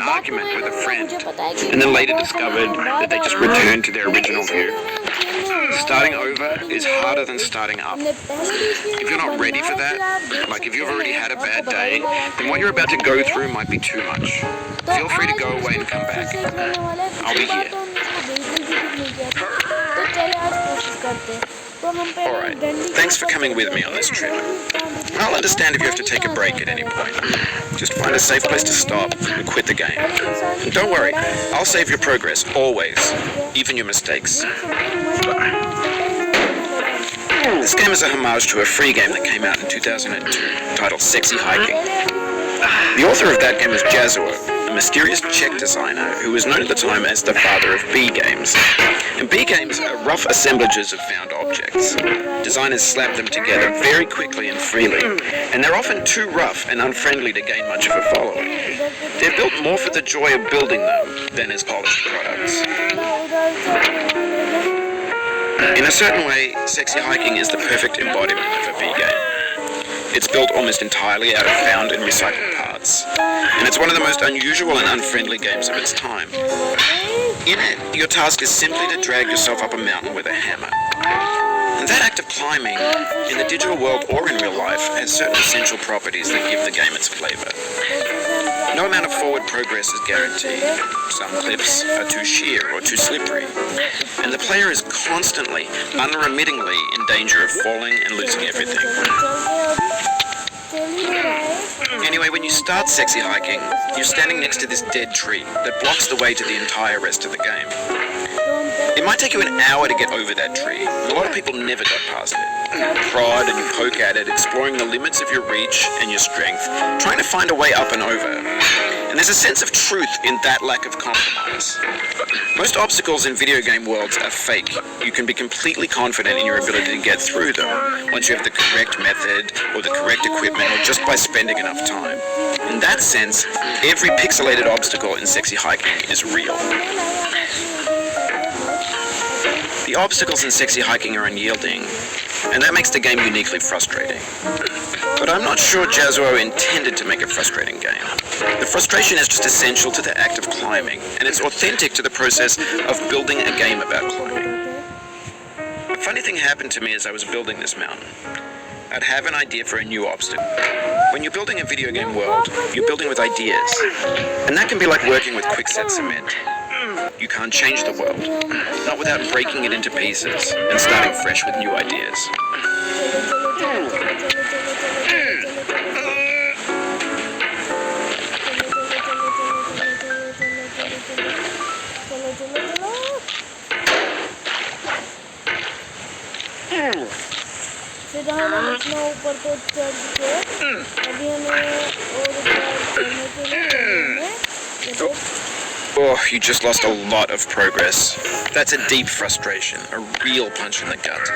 argument with a friend, and then later discovered that they just returned to their original view. Starting over is harder than starting up. If you're not ready for that, like if you've already had a bad day, then what you're about to go through might be too much. Feel free to go away and come back. I'll be here. Alright, thanks for coming with me on this trip. I'll understand if you have to take a break at any point. Just find a safe place to stop and quit the game. Don't worry, I'll save your progress, always, even your mistakes. This game is a homage to a free game that came out in 2002, titled Sexy Hiking. The author of that game is Jazuo, a mysterious Czech designer who was known at the time as the father of B games. And B games are rough assemblages of found objects. Designers slap them together very quickly and freely, and they're often too rough and unfriendly to gain much of a following. They're built more for the joy of building them than as polished products. In a certain way, Sexy Hiking is the perfect embodiment of a B game. It's built almost entirely out of found and recycled parts, and it's one of the most unusual and unfriendly games of its time. In it, your task is simply to drag yourself up a mountain with a hammer. And that act of climbing, in the digital world or in real life, has certain essential properties that give the game its flavor. No amount of forward progress is guaranteed. Some cliffs are too sheer or too slippery, and the player is constantly, unremittingly in danger of falling and losing everything. Anyway, when you start Sexy Hiking, you're standing next to this dead tree that blocks the way to the entire rest of the game. It might take you an hour to get over that tree, and a lot of people never got past it. You prod and you poke at it, exploring the limits of your reach and your strength, trying to find a way up and over. And there's a sense of truth in that lack of compromise. Most obstacles in video game worlds are fake. You can be completely confident in your ability to get through them once you have the correct method or the correct equipment or just by spending enough time. In that sense, every pixelated obstacle in Sexy Hiking is real. The obstacles in Sexy Hiking are unyielding, and that makes the game uniquely frustrating. But I'm not sure Jazuo intended to make a frustrating game. The frustration is just essential to the act of climbing, and it's authentic to the process of building a game about climbing. A funny thing happened to me as I was building this mountain. I'd have an idea for a new obstacle. When you're building a video game world, you're building with ideas, and that can be like working with quickset cement. You can't change the world, not without breaking it into pieces and starting fresh with new ideas. Oh, you just lost a lot of progress. That's a deep frustration, a real punch in the gut.